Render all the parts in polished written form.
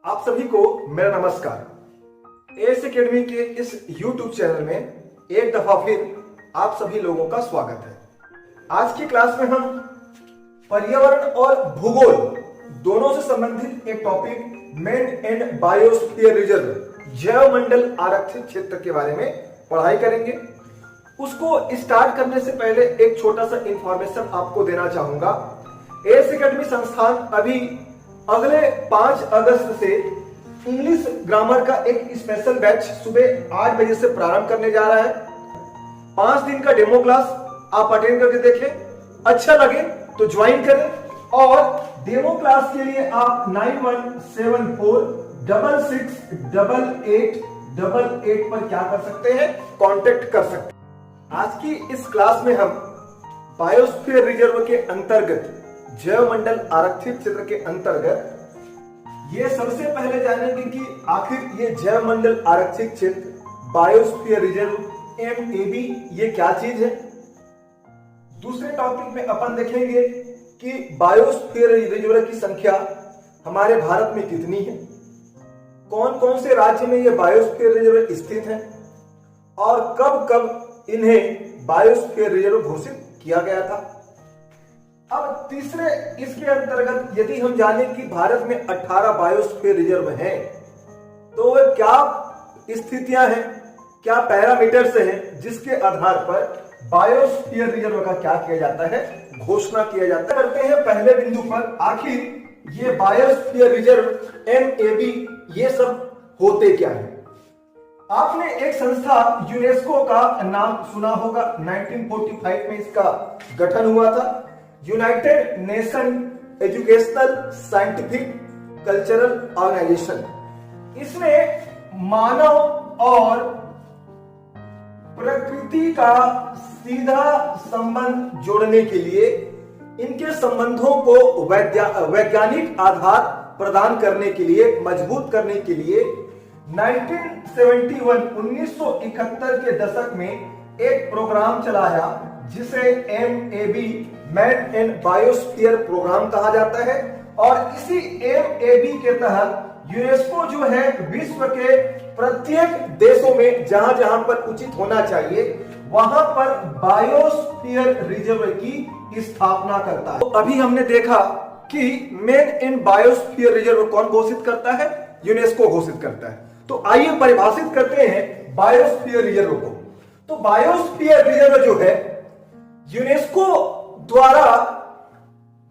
आप सभी को मेरा नमस्कार। एस एकेडमी के इस YouTube चैनल में एक दफा फिर आप सभी लोगों का स्वागत है। आज की क्लास में हम पर्यावरण और भूगोल दोनों से संबंधित एक topic man and biosphere reserve जैव मंडल आरक्षित क्षेत्र के बारे में पढ़ाई करेंगे। उसको स्टार्ट करने से पहले एक छोटा सा इंफॉर्मेशन आपको देना चाहूंगा। एस एकेडमी संस्थान अभी अगले 5 अगस्त से इंग्लिश ग्रामर का एक स्पेशल बैच सुबह 8 बजे से प्रारंभ करने जा रहा है। 5 दिन का डेमो क्लास आप अटेंड करके देखें, अच्छा लगे तो ज्वाइन करें। और डेमो क्लास के लिए आप 9174668888 पर क्या कर सकते हैं, कांटेक्ट कर सकते हैं। आज की इस क्लास में हम बायोस्फीयर रिजर्व के अंतर्गत जैव मंडल आरक्षित क्षेत्र के अंतर्गत ये सबसे पहले जानेंगे कि आखिर ये जैव मंडल आरक्षित क्षेत्र बायोस्फीयर रिजर्व MAB ये क्या चीज है। दूसरे टॉपिक में अपन देखेंगे कि बायोस्फीयर रिजर्व की संख्या हमारे भारत में कितनी है, कौन कौन से राज्य में ये बायोस्फीयर रिजर्व स्थित है और कब कब इन्हें बायोस्फीयर रिजर्व घोषित किया गया था। अब तीसरे इसके अंतर्गत यदि हम जाने कि भारत में 18 बायोस्फीयर रिजर्व हैं, तो क्या स्थितियां हैं, क्या पैरामीटर्स हैं जिसके आधार पर बायोस्फीयर रिजर्व का क्या किया जाता है, घोषणा किया जाता है। करते हैं पहले बिंदु पर, आखिर ये बायोस्फीयर रिजर्व MAB ये सब होते क्या है। आपने एक संस्था यूनेस्को का नाम सुना होगा। 1945 में इसका गठन हुआ था, United Nation Educational Scientific Cultural Organization. इसने मानव और प्रकृति का सीधा संबंध जोड़ने के लिए, इनके संबंधों को वैज्ञानिक आधार प्रदान करने के लिए, मजबूत करने के लिए 1971 के दशक में एक प्रोग्राम चलाया जिसे MAB man and biosphere programme कहा जाता है। और इसी MAB के तहत यूनेस्को जो है विश्व के प्रत्येक देशों में जहां जहां पर उचित होना चाहिए वहां पर बायोस्फीयर रिजर्व की स्थापना करता है। तो अभी हमने देखा कि मैन एंड बायोस्फीयर रिजर्व कौन घोषित करता है, यूनेस्को घोषित करता है। तो आइए परिभाषित करते हैं बायोस्फीयर रिजर्व को। तो बायोस्फीयर रिजर्व जो है यूनेस्को द्वारा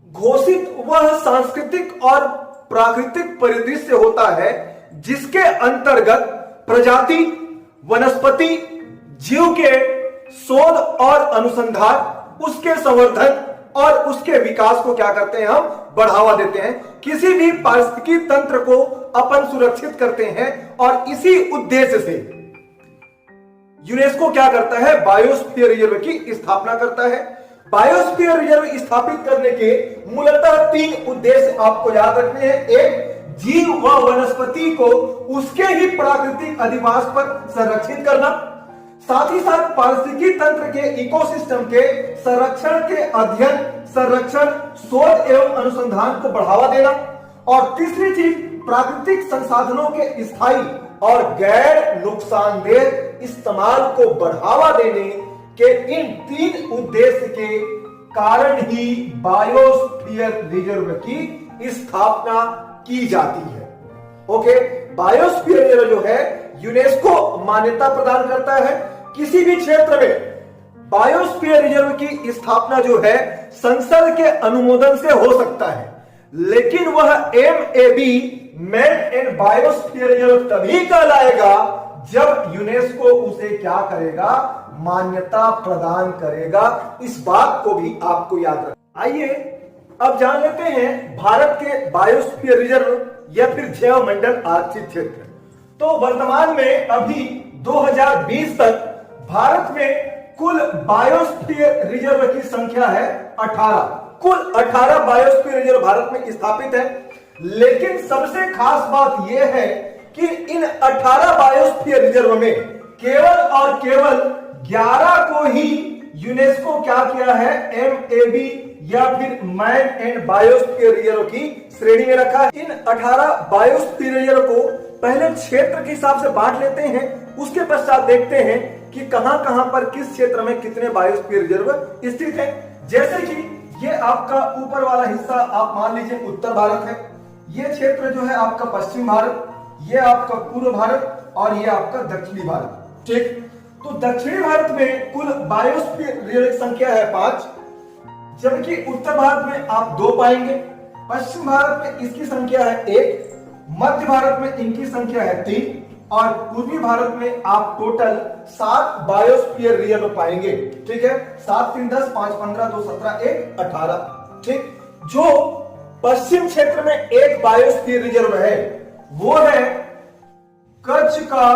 घोषित वह सांस्कृतिक और प्राकृतिक परिदृश्य होता है जिसके अंतर्गत प्रजाति, वनस्पति, जीव के शोध और अनुसंधान, उसके संवर्धन और उसके विकास को क्या करते हैं, हम बढ़ावा देते हैं। किसी भी पारिस्थितिकी तंत्र को अपन सुरक्षित करते हैं और इसी उद्देश्य से यूनेस्को क्या करता है, बायोस्फीयर रिजर्व की स्थापना करता है। बायोस्फीयर रिजर्व स्थापित करने के मूलतः 3 उद्देश्य आपको याद रखने हैं। एक, जीव व वनस्पति को उसके ही प्राकृतिक अधिवास पर संरक्षित करना, साथ ही साथ पारिस्थितिकी तंत्र के इकोसिस्टम के संरक्षण के अध्ययन, संरक्षण, शोध एवं अनुसंधान को बढ़ावा देना। और तीसरी चीज, प्राकृतिक संसाधनों के स्थायी और गैर नुकसानदेह इस्तेमाल को बढ़ावा देने के इन 3 उद्देश्य के कारण ही बायोस्फीयर रिजर्व की स्थापना की जाती है। ओके, बायोस्फीयर रिजर्व जो है यूनेस्को मान्यता प्रदान करता है। किसी भी क्षेत्र में बायोस्फीयर रिजर्व की स्थापना जो है संसद के अनुमोदन से हो सकता है, लेकिन वह MAB man and biosphere reserve तभी कहलाएगा जब यूनेस्को उसे क्या करेगा, मान्यता प्रदान करेगा। इस बात को भी आपको याद रखना। आइए अब जान लेते हैं भारत के बायोस्फीयर रिजर्व या फिर जैव मंडल आरक्षित क्षेत्र। तो वर्तमान में अभी 2020 तक भारत में कुल बायोस्फीयर रिजर्व की संख्या है 18। कुल 18 बायोस्फीयर रिजर्व भारत में स्थापित है। लेकिन सबसे खास बात यह है कि इन 18 बायोस्फीयर रिजर्व में केवल और केवल 11 को ही यूनेस्को क्या किया है, MAB या फिर मैन एंड बायोस्फीयर रिजर्व की श्रेणी में रखा है। इन 18 बायोस्फीयर रिजर्व को पहले क्षेत्र के हिसाब से बांट लेते हैं, उसके पश्चात देखते हैं कि कहां पर किस क्षेत्र में कितने बायोस्फीयर रिजर्व स्थित है। जैसे कि ये आपका ऊपर वाला हिस्सा आप मान लीजिए उत्तर भारत है, ये क्षेत्र जो है आपका पश्चिम भारत, ये आपका पूर्व भारत और ये आपका दक्षिणी भारत। ठीक, तो दक्षिणी भारत में कुल बायोस्फीयर रिजर्व की संख्या है 5, जबकि उत्तर भारत में आप 2 पाएंगे, पश्चिम भारत में इसकी संख्या है 1, मध्य भारत में इनकी संख्या है 3 और पूर्वी भारत में आप टोटल 7 बायोस्फीयर रिजर्व पाएंगे। ठीक है, 7 3 10 5 15 2 17 1 18। ठीक, जो पश्चिम क्षेत्र में एक बायोस्फीयर रिजर्व है वो है कच्छ का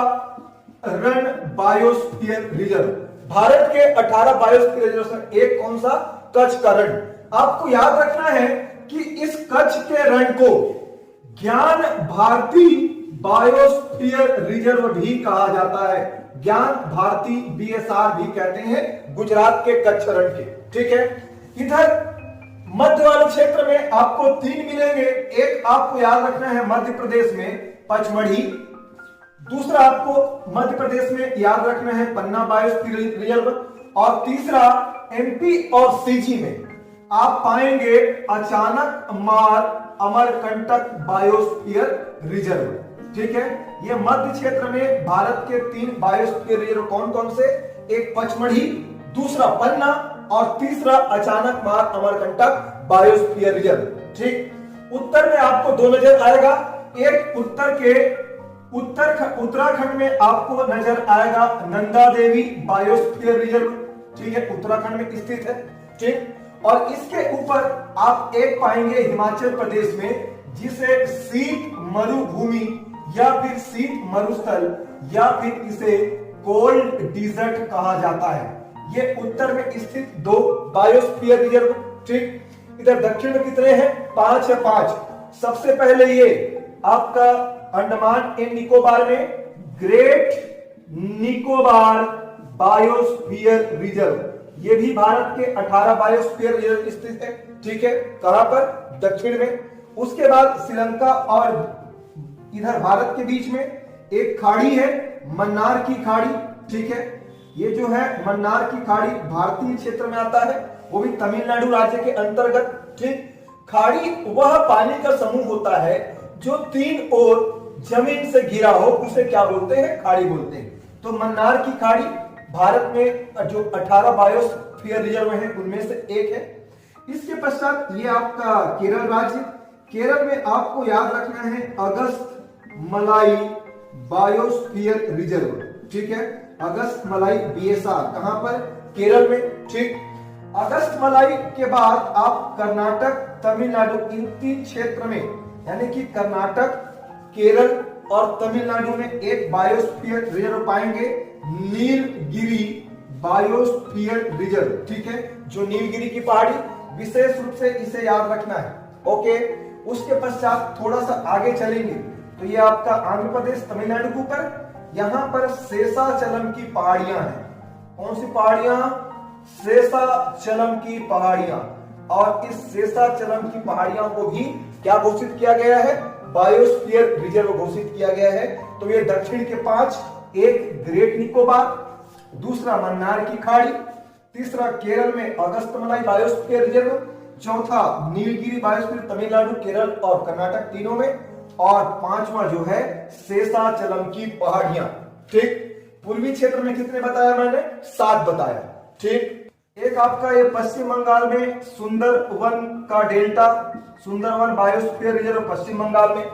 रण बायोस्फीयर रिजर्व। भारत के 18 बायोस्फीयर रिजर्व से एक कौन सा? कच्छ का रण। आपको याद रखना है कि इस कच्छ के रण को ज्ञान भारती बायोस्फीयर रिजर्व भी कहा जाता है। ज्ञान भारती BSR भी कहते हैं गुजरात के कच्छ रण के। ठीक है, इधर मध्य वाले क्षेत्र में आपको 3 मिलेंगे। एक आपको याद रखना है मध्य प्रदेश में पचमढ़ी, दूसरा आपको मध्य प्रदेश में याद रखना है पन्ना बायोस्फीयर रिजर्व और तीसरा MP और CG में आप पाएंगे अचानक मार अमरकंटक बायोस्फीयर रिजर्व। ठीक है, ये मध्य क्षेत्र में भारत के 3 बायोस्फीयर रिजर्व कौन कौन से? एक पचमढ़ी, दूसरा पन्ना और तीसरा अचानक मार अमरकंटक बायोस्फीयर रिजर्व। ठीक, उत्तर में आपको 2 नजर आएगा। एक उत्तराखंड में आपको नजर आएगा नंदा देवी बायोस्फीयर रिजर्व। ठीक है, उत्तराखंड में स्थित है। ठीक, और इसके ऊपर आप एक पाएंगे हिमाचल प्रदेश में, जिसे शीत मरुभूमि या फिर शीत मरुस्थल या फिर इसे कोल्ड डिजर्ट कहा जाता है। ये उत्तर में स्थित 2 बायोस्फीयर रिजर्व। ठीक, इधर दक्षिण में कितने हैं? 5 है। 5 सबसे पहले ये आपका अंडमान एंड निकोबार में ग्रेट निकोबार बायोस्फीयर रिजर्व, ये भी भारत के 18 बायोस्फीयर रिजर्व स्थित है। ठीक है, कहां पर? दक्षिण में। उसके बाद श्रीलंका और इधर भारत के बीच में एक खाड़ी है, मन्नार की खाड़ी। ठीक है, ये जो है मन्नार की खाड़ी भारतीय क्षेत्र में आता है, वो भी तमिलनाडु राज्य के अंतर्गत। ठीक, खाड़ी वह पानी का समूह होता है जो 3 ओर जमीन से घिरा हो, उसे क्या बोलते हैं? खाड़ी बोलते हैं। तो मन्नार की खाड़ी भारत में जो 18 बायोस्फीयर रिजर्व है उनमें से एक है। इसके पश्चात ये आपका केरल राज्य, केरल में आपको याद रखना है अगस्त मलाई बायोस्फीयर रिजर्व। ठीक है, अगस्त मलाई BSR कहां पर? केरल में। ठीक, अगस्त मलाई के बाद आप कर्नाटक, तमिलनाडु, इन 3 क्षेत्र में यानी कि कर्नाटक, केरल और तमिलनाडु में एक बायोस्फीयर रिजर्व पाएंगे, नीलगिरी बायोस्फीयर रिजर्व। ठीक है, जो नीलगिरी की पहाड़ी, विशेष रूप से इसे याद रखना है। ओके, उसके पश्चात थोड़ा सा आगे चलेंगे तो ये आपका आंध्र प्रदेश, तमिलनाडु के ऊपर, यहां पर शेषाचलम की पहाड़ियां हैं। कौन सी पहाड़ियां? शेषाचलम की पहाड़ियां। और इस शेषाचलम की पहाड़ियों को भी क्या घोषित किया गया है? बायोस्फीयर रिजर्व घोषित किया गया है। तो ये दक्षिण के 5, एक ग्रेट निकोबार, दूसरा मन्नार की खाड़ी, तीसरा केरल में अगस्तमलाई बायोस्फीयर रिजर्व, चौथा नीलगिरी बायोस्फीयर तमिलनाडु, केरल और कर्नाटक तीनों में, और 5वां जो है शेषाचलम की पहाड़ियां। ठीक, पूर्वी क्षेत्र में कितने बताया मैंने? 7 बताया। ठीक, एक आपका ये पश्चिम बंगाल में सुंदरवन का डेल्टा, सुंदरवन बायोस्फीयर रिजर्व पश्चिम बंगाल में।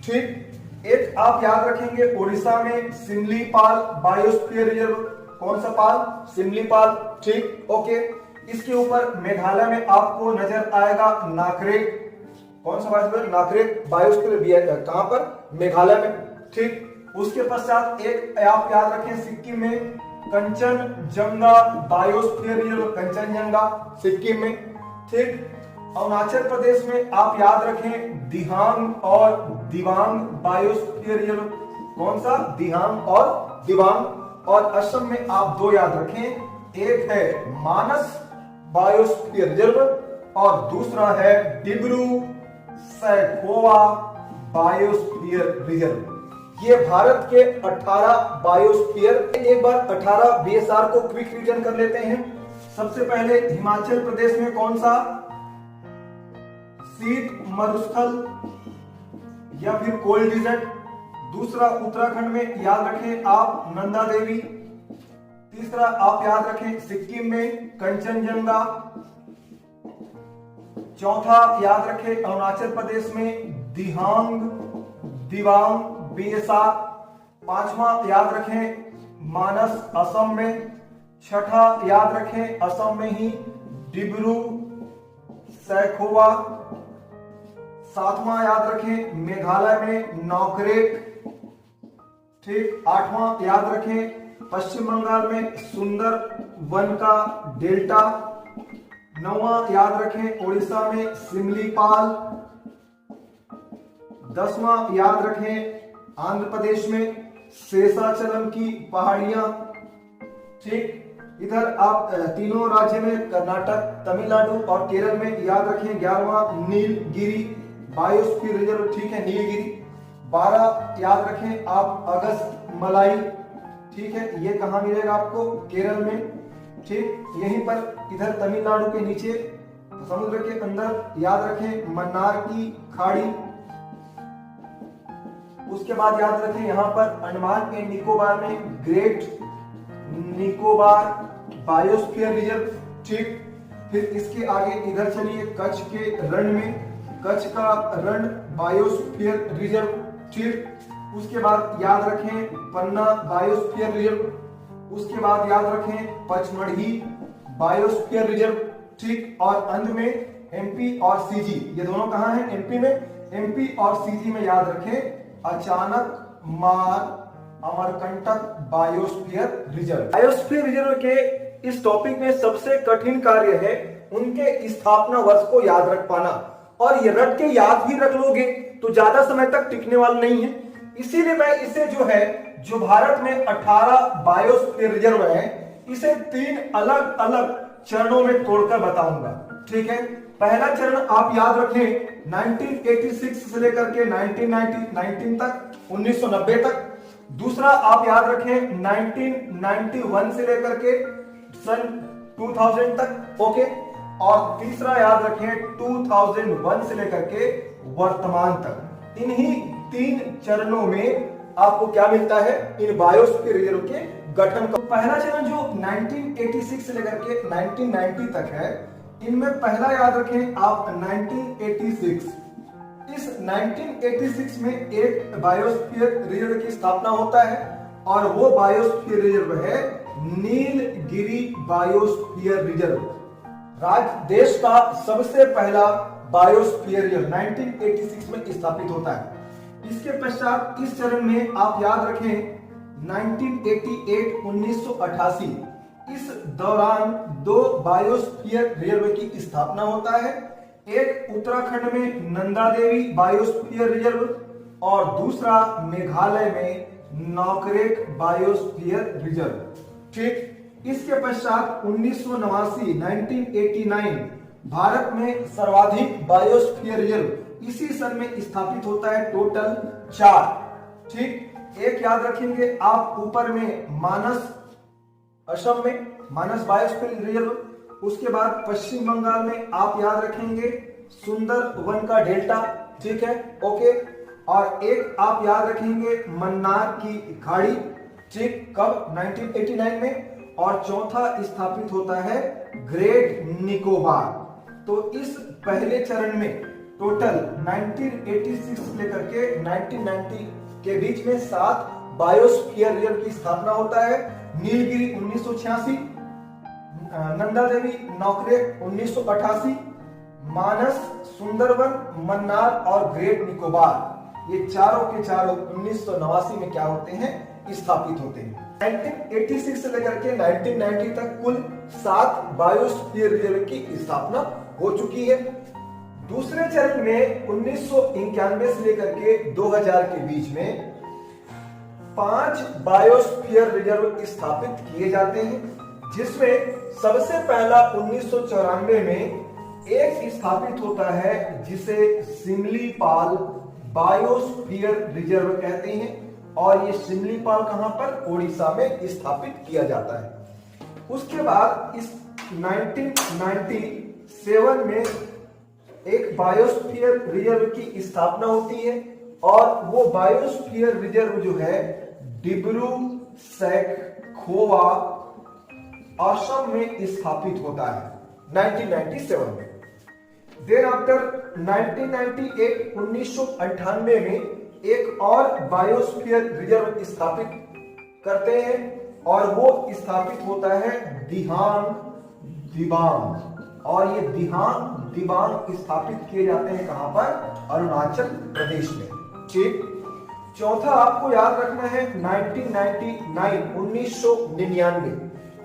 ठीक, एक आप याद रखेंगे उड़ीसा में सिमलीपाल बायोस्फीयर रिजर्व। कौन सा पाल? सिमलीपाल। ठीक, ओके। इसके ऊपर मेघालय में आपको नजर आएगा नाकरेक। कौन सा बायोस्फीयर? नाकरेक बायोस्फीयर कहां पर? मेघालय में। ठीक, उसके पश्चात एक आप याद रखें सिक्किम में कंचनजंगा बायोस्फीयर रिजर्व, कंचनजंगा सिक्किम में। ठीक, अरुणाचल प्रदेश में आप याद रखें दिहांग और दिबांग बायोस्फीयर रिजर्व। कौन सा? दिहांग और दिबांग। और असम में आप 2 याद रखें, एक है मानस बायोस्फीयर रिजर्व और दूसरा है डिब्रू सैखोवा बायोस्फीयर रिजर्व। ये भारत के 18 बायोस्फीयर। एक बार 18 बीएसआर को क्विक रिवीजन कर लेते हैं। सबसे पहले हिमाचल प्रदेश में कौन सा? शीत मरुस्थल या फिर कोल्ड डिजर्ट। दूसरा उत्तराखंड में याद रखें आप नंदा देवी। तीसरा आप याद रखें सिक्किम में कंचनजंगा। चौथा याद रखें अरुणाचल प्रदेश में दिवांग बीएसआर। पांचवा याद रखें मानस असम में। छठा याद रखें असम में ही डिब्रू सैखोवा। सातवां याद रखें मेघालय में नौकरेक। ठीक। आठवां याद रखें पश्चिम बंगाल में सुंदर वन का डेल्टा। नौवां याद रखें उड़ीसा में सिमलीपाल। 10वां याद रखें आंध्र प्रदेश में शेषाचलम की पहाड़ियां। ठीक। इधर आप तीनों राज्य में कर्नाटक, तमिलनाडु और केरल में याद रखें 11वां नीलगिरी बायोस्फीयर रिजर्व। ठीक है, नीलगिरी। 12 याद रखें आप अगस्त मलाई। ठीक है, ये कहां मिलेगा आपको? केरल में। ठीक, यहीं पर इधर तमिलनाडु के नीचे समुद्र के अंदर याद रखें मन्नार की खाड़ी। उसके बाद याद रखें यहां पर अंडमान एंड निकोबार में ग्रेट निकोबार बायोस्फीयर रिजर्व। ठीक। फिर इसके आगे इधर चलिए कच्छ के रण में कच्छ का रण बायोस्फीयर रिजर्व। ठीक। उसके बाद याद रखें पन्ना बायोस्फीयर रिजर्व। उसके बाद याद रखें पचमढ़ी बायोस्फीयर रिजर्व। ठीक। और अंत में एमपी और सीजी, ये दोनों कहां हैं? एमपी में। एमपी और सीजी में याद रखें अचानक मार Amarkantak biosphere reserve. Biosphere reserve के इस टॉपिक में सबसे कठिन कार्य है उनके स्थापना वर्ष को याद रख पाना। और ये रट के याद भी रख लोगे तो ज्यादा समय तक टिकने वाला नहीं है। इसीलिए मैं इसे जो भारत में 18 बायोस्फीयर रिजर्व है, इसे 3 अलग अलग चरणों में तोड़कर बताऊंगा। ठीक है। पहला चरण आप याद रखें 1986 से लेकर के 1990 तक, 1990 तक। दूसरा आप याद रखें 1991 से लेकर के सन 2000 तक। ओके। और तीसरा याद रखें 2001 से लेकर के वर्तमान तक। इन्हीं 3 चरणों में आपको क्या मिलता है? इन बायोस्फीयर रिजर्व के गठन का। पहला चरण जो 1986 से लेकर के 1990 तक है, इनमें पहला याद रखें आप 1986। इस 1986 में एक बायोस्फीयर रिजर्व की स्थापना होता है और वो बायोस्फीयर रिजर्व है नीलगिरी बायोस्फीयर रिजर्व। देश का सबसे पहला बायोस्फीयर रिजर्व 1986 में स्थापित होता है। इसके पश्चात इस चरण में आप याद रखें 1988 इस दौरान 2 बायोस्फीयर रिजर्व की स्थापना होता है। एक उत्तराखंड में नंदा देवी बायोस्फीयर रिजर्व और दूसरा मेघालय में नौकरेक बायोस्फीयर रिजर्व। ठीक। इसके पश्चात 1989 भारत में सर्वाधिक बायोस्फीयर रिजर्व इसी सन में स्थापित होता है, टोटल 4। ठीक। एक याद रखेंगे आप ऊपर में मानस असम में मानस बायोस्फीयर रिजर्व। उसके बाद पश्चिम बंगाल में आप याद रखेंगे सुंदर वन का डेल्टा। ठीक है। ओके। और एक आप याद रखेंगे मन्नार की खाड़ी। ठीक। कब? 1989 में। और चौथा स्थापित होता है ग्रेट निकोबार। तो इस पहले चरण में टोटल 1986 से लेकर के 1990 के बीच में 7 बायोस्फीयर रिजर्व की स्थापना होता है। नीलगिरी 1986, नंदा देवी नौकरेक 1988, मानस, सुंदरवन, मन्नार और ग्रेट निकोबार, ये चारों के चारों 1989 में क्या होते हैं? स्थापित होते हैं। 1986 से लेकर के 1990 तक कुल 7 बायोस्फीयर रिजर्व की स्थापना हो चुकी है। दूसरे चरण में 1991 से लेकर के 2000 के बीच में 5 बायोस्फीयर रिजर्व स्थापित किए जाते हैं, जिसमें सबसे पहला 1994 में एक स्थापित होता है जिसे सिमलीपाल बायोस्फीयर रिजर्व कहते हैं, और ये सिमलीपाल कहां पर, ओडिशा में स्थापित किया जाता है। उसके बाद इस 1997 में एक बायोस्फीयर रिजर्व की स्थापना होती है, और वो बायोस्फीयर रिजर्व जो है डिब्रू सैखोवा असम में स्थापित होता है 1997 में। देन आफ्टर 1998 में एक और बायोस्फीयर रिजर्व स्थापित करते हैं, और वो स्थापित होता है दिहांग दिबांग, और ये दिहांग दिबांग स्थापित किए जाते हैं कहां पर, अरुणाचल प्रदेश में। ठीक, चौथा आपको याद रखना है 1999।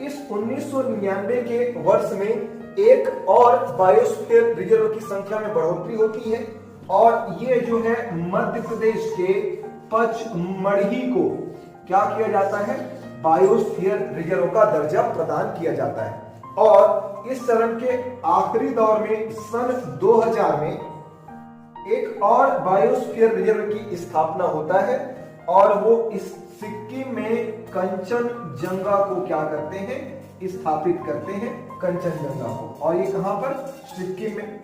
इस 1999 के वर्ष में एक और बायोस्फीयर रिजर्व की संख्या में बढ़ोतरी होती है, और ये जो है मध्य प्रदेश के पचमढ़ी को क्या किया जाता है, बायोस्फीयर रिजर्व का दर्जा प्रदान किया जाता है। और इस चरण के आखिरी दौर में सन 2000 में एक और बायोस्फीयर रिजर्व की स्थापना होता है, और वो इस सिक्किम में कंचनजंगा को क्या करते हैं, स्थापित करते हैं कंचनजंगा को। और ये कहां पर, सिक्किम में।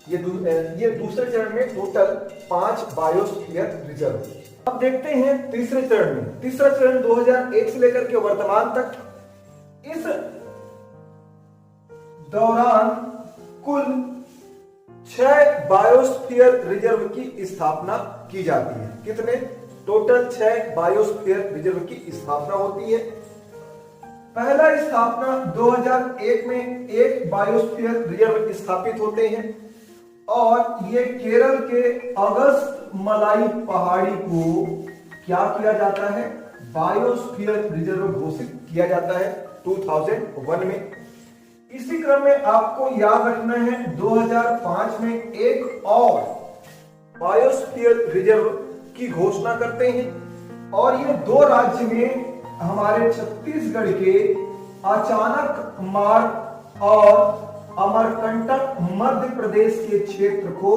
ये दूसरे चरण में टोटल 5 बायोस्फीयर रिजर्व। अब देखते हैं तीसरे चरण में। तीसरा चरण 2001 से लेकर के वर्तमान तक, इस दौरान कुल 6 बायोस्फीयर रिजर्व की स्थापना की जाती है। कितने, टोटल 6 बायोस्फीयर रिजर्व की स्थापना होती है। पहला स्थापना 2001 में एक बायोस्फीयर रिजर्व स्थापित होते हैं, और ये केरल के अगस्त मलाई पहाड़ी को क्या किया जाता है, बायोस्फीयर रिजर्व घोषित किया जाता है 2001 में। इसी क्रम में आपको याद रखना है 2005 में एक और बायोस्फीयर रिजर्व की घोषणा करते हैं, और ये 2 राज्य में हमारे छत्तीसगढ़ के अचानक मार्ग और अमरकंटक मध्य प्रदेश के क्षेत्र को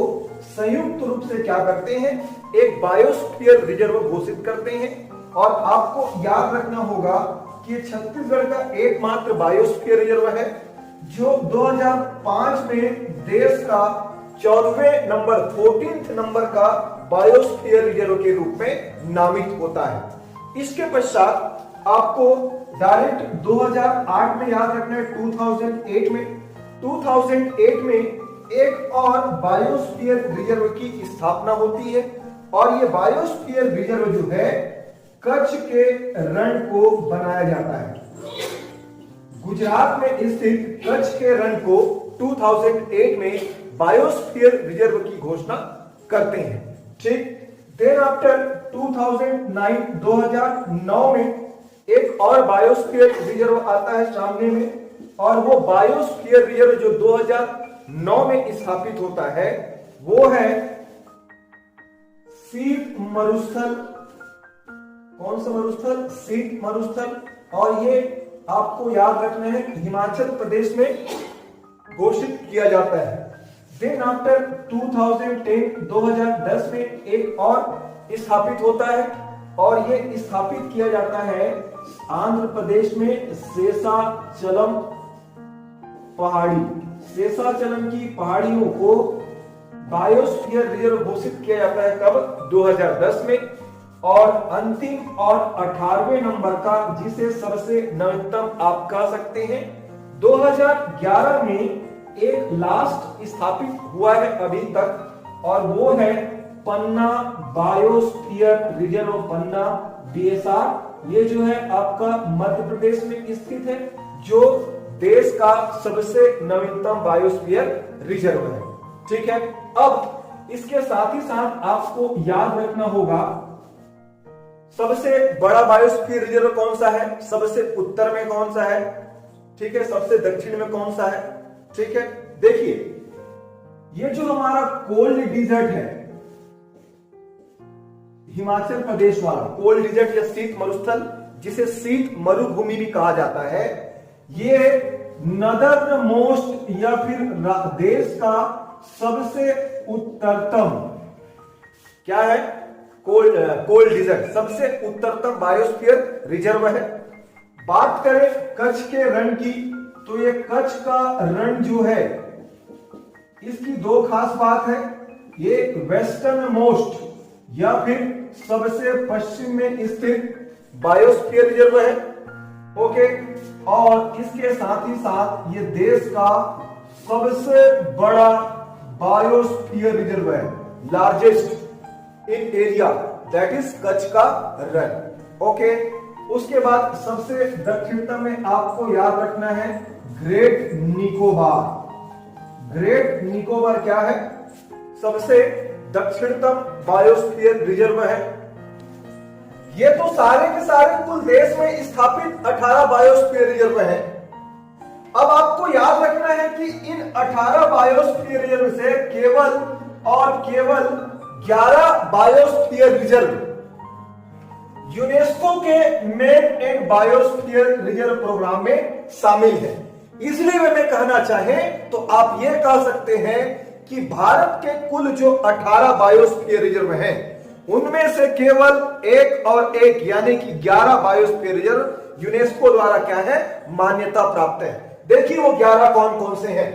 संयुक्त रूप से क्या करते हैं, एक बायोस्फीयर रिजर्व घोषित करते हैं। और आपको याद रखना होगा कि छत्तीसगढ़ का एकमात्र बायोस्फीयर रिजर्व है जो 2005 में देश का 14वें नंबर का बायोस्फीयर रिजर्व के रूप में नामित होता है। इसके पश्चात आपको डायरेक्ट 2008 में याद रखना है 2008 में एक और बायोस्फीयर रिजर्व की स्थापना होती है, और ये बायोस्फीयर रिजर्व जो है कच्छ के रण को बनाया जाता है। गुजरात में स्थित कच्छ के रण को 2008 में बायोस्फीयर रिजर्व की घोषणा करते हैं। ठीक, देन आफ्टर 2009 में एक और बायोस्फीयर रिजर्व आता है सामने में, और वो बायोस्फीयर रिजर्व जो 2009 में स्थापित होता है वो है शीत मरुस्थल। कौन सा मरुस्थल, शीत मरुस्थल, और ये आपको याद रखना है हिमाचल प्रदेश में घोषित किया जाता है। देन आफ्टर 2010 में एक और स्थापित होता है, और ये स्थापित किया जाता है आंध्र प्रदेश में शेषाचलम की पहाड़ियों को बायोस्फीयर रिजर्व घोषित किया जाता है। कब, 2010 में। और अंतिम और 18वें नंबर का, जिसे सबसे नवीनतम आप कह सकते हैं, 2011 में एक लास्ट स्थापित हुआ है अभी तक, और वो है पन्ना बायोस्फीयर रिजर्व, पन्ना BSR। ये जो है आपका मध्य प्रदेश में स्थित है, जो देश का सबसे नवीनतम बायोस्फीयर रिजर्व है। ठीक है, अब इसके साथ ही साथ आपको याद रखना होगा सबसे बड़ा बायोस्फीयर रिजर्व कौन सा है, सबसे उत्तर में कौन सा है, ठीक है, सबसे दक्षिण में कौन सा है। ठीक है, देखिए ये जो हमारा कोल्ड डिजर्ट है, हिमाचल प्रदेश वाला कोल्ड डिजर्ट या शीत मरुस्थल, जिसे शीत मरुभूमि भी कहा जाता है, ये नदर्न मोस्ट या फिर देश का सबसे उत्तरतम क्या है, कोल्ड डिजर्ट, सबसे उत्तरतम बायोस्फीयर रिजर्व है। बात करें कच्छ के रण की, तो ये कच्छ का रण जो है इसकी दो खास बात है, ये वेस्टर्न मोस्ट या फिर सबसे पश्चिम में स्थित बायोस्फीयर रिजर्व है। ओके, और इसके साथ ही साथ ये देश का सबसे बड़ा बायोस्फीयर रिजर्व है, largest in area, that is Kutch का रण। ओके, उसके बाद सबसे दक्षिणतम में आपको याद रखना है ग्रेट निकोबार। ग्रेट निकोबार क्या है, सबसे दक्षिणतम बायोस्फीयर रिजर्व है। ये तो सारे के सारे कुल देश में स्थापित 18 बायोस्फीयर रिजर्व हैं। अब आपको याद रखना है कि इन 18 बायोस्फीयर रिजर्व से केवल और केवल 11 बायोस्फीयर रिजर्व यूनेस्को के man and biosphere reserve programme में शामिल है। इसलिए मैं कहना चाहें तो आप यह कह सकते हैं कि भारत के कुल जो 18 बायोस्फीयर रिजर्व हैं उनमें से केवल एक और एक यानी कि 11 बायोस्फीयर रिजर्व यूनेस्को द्वारा क्या है, मान्यता प्राप्त है। देखिए वो 11 कौन कौन से हैं।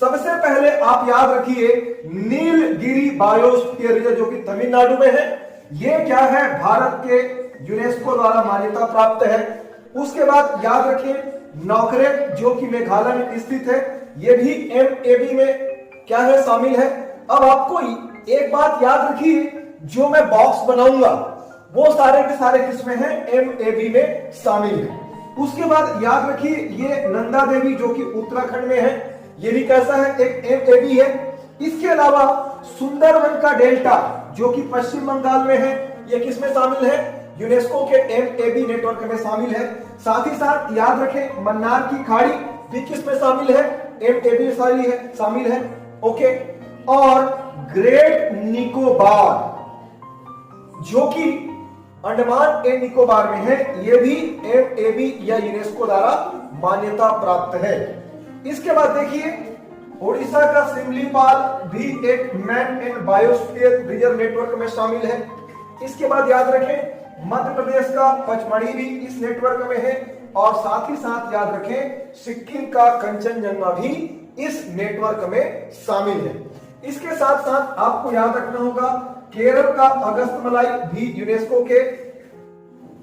सबसे पहले आप याद रखिए नीलगिरी बायोस्फीयर रिजर्व जो कि तमिलनाडु में है, ये क्या है, भारत के यूनेस्को द्वारा मान्यता प्राप्त है। उसके बाद याद रखिए नौकरेक जो कि मेघालय में स्थित है, ये भी MAB में क्या है, शामिल है। अब आपको एक बात याद रखिए, जो मैं बॉक्स बनाऊंगा वो सारे के सारे किसमें हैं, MAB में शामिल है। उसके बाद याद रखिए ये नंदा देवी जो कि उत्तराखंड में है, ये भी कैसा है, एक MAB है। इसके अलावा सुंदरवन का डेल्टा जो कि पश्चिम बंगाल में है, ये किसमें शामिल है, यूनेस्को के MAB नेटवर्क में शामिल है। साथ ही साथ याद रखें मन्नार की खाड़ी भी किसमें शामिल है, MAB शामिल है। ओके, और ग्रेट निकोबार जो कि अंडमान एंड निकोबार में है, यह भी MAB या यूनेस्को द्वारा मान्यता प्राप्त है। इसके बाद देखिए ओडिशा का सिमलीपाल भी एक man and biosphere reserve network में शामिल है। इसके बाद याद रखें मध्य प्रदेश का पचमढ़ी भी इस नेटवर्क में है, और साथ ही साथ याद रखें सिक्किम का कंचनजंगा भी इस नेटवर्क में शामिल है। इसके साथ साथ आपको याद रखना होगा केरल का अगस्तमलाई भी यूनेस्को के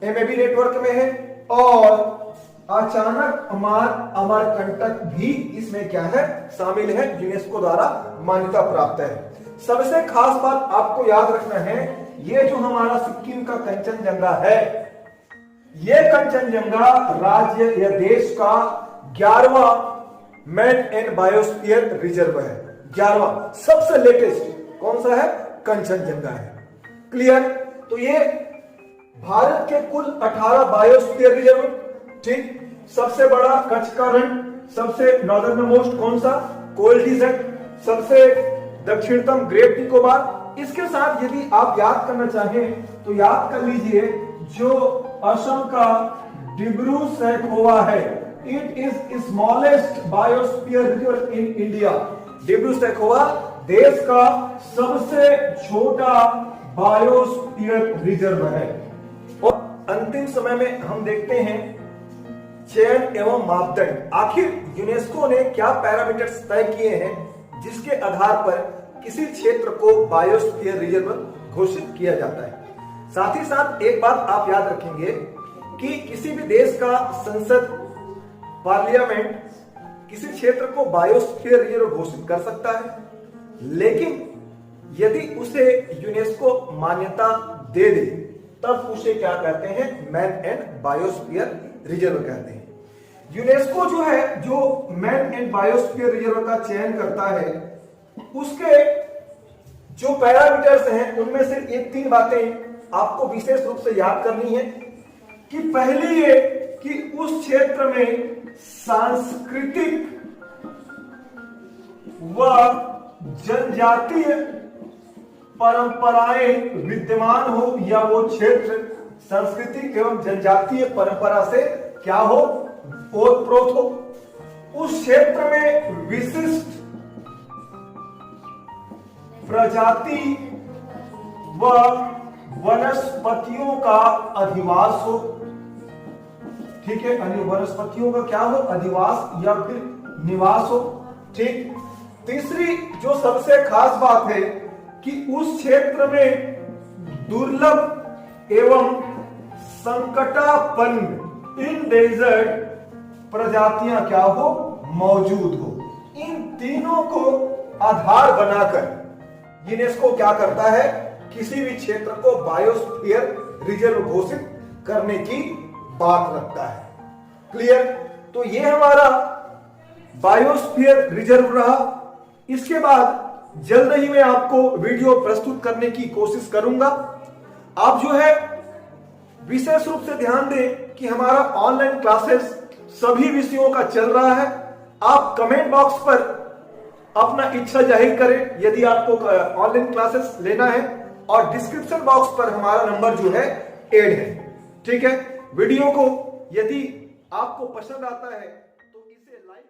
MAB नेटवर्क में है, और अचानक अमरकंटक भी इसमें क्या है, शामिल है, यूनेस्को द्वारा मान्यता प्राप्त है। सबसे खास बात आपको याद रखना है, ये जो हमारा सिक्किम का कंचनजंगा है, ये कंचनजंगा राज्य या देश का 11वां मैन एंड बायोस्फीयर रिजर्व है। 11वां सबसे लेटेस्ट कौन सा है, कंचनजंगा है। क्लियर, तो ये भारत के कुल 18 बायोस्फीयर रिजर्व, ठीक। सबसे बड़ा कच्छ का रण, सबसे नॉर्दर्न मोस्ट कौन सा, कोल्ड डिजर्ट, सबसे दक्षिणतम ग्रेट निकोबार। इसके साथ यदि आप याद करना चाहें तो याद कर लीजिए जो असम का डिब्रू सैखोवा है, it is smallest biosphere reserve in India. Dibru Saikhowa देश का सबसे छोटा बायोस्फीयर रिजर्व है। और अंतिम समय में हम देखते हैं चयन एवं मापदंड, आखिर यूनेस्को ने क्या पैरामीटर्स तय किए हैं जिसके आधार पर किसी क्षेत्र को बायोस्फीयर रिजर्व घोषित किया जाता है। साथ ही साथ एक बात आप याद रखेंगे कि किसी भी देश का संसद पार्लियामेंट किसी क्षेत्र को बायोस्फीयर रिजर्व घोषित कर सकता है, लेकिन यदि उसे यूनेस्को मान्यता दे दे तब उसे क्या कहते हैं, मैन एंड बायोस्फीयर रिजर्व कहते हैं। यूनेस्को जो है, जो मैन एंड बायोस्फीयर रिजर्व का चयन करता है, उसके जो पैरामीटर्स हैं उनमें से एक 3 बातें आपको विशेष रूप से याद करनी है कि पहली ये कि उस क्षेत्र में सांस्कृतिक व जनजातीय परंपराएं विद्यमान हो, या वो क्षेत्र सांस्कृतिक एवं जनजातीय परंपरा से क्या हो, ओतप्रोत हो। उस क्षेत्र में विशिष्ट प्रजाति व वनस्पतियों का अधिवास हो। ठीक है, वनस्पतियों का क्या हो? अधिवास या फिर निवास हो। ठीक। तीसरी जो सबसे खास बात है कि उस क्षेत्र में दुर्लभ एवं संकटापन्न इंडेंजर्ड प्रजातियां क्या हो? मौजूद हो। इन तीनों को आधार बनाकर यूनेस्को क्या करता है? किसी भी क्षेत्र को बायोस्फीयर रिजर्व घोषित करने की बात रखता है। क्लियर? तो ये हमारा बायोस्फीयर रिजर्व रहा। इसके बाद जल्द ही मैं आपको वीडियो प्रस्तुत करने की कोशिश करूंगा। आप जो है विशेष रूप से ध्यान दें कि हमारा ऑनलाइन क्लासेस सभी विषयों का चल रहा है। आप कमेंट बॉक्स पर अपना इच्छा जाहिर करें यदि आपको ऑनलाइन क्लासेस लेना है, और डिस्क्रिप्शन बॉक्स पर हमारा नंबर जो है ऐड है। ठीक है, वीडियो को यदि आपको पसंद आता है तो इसे लाइक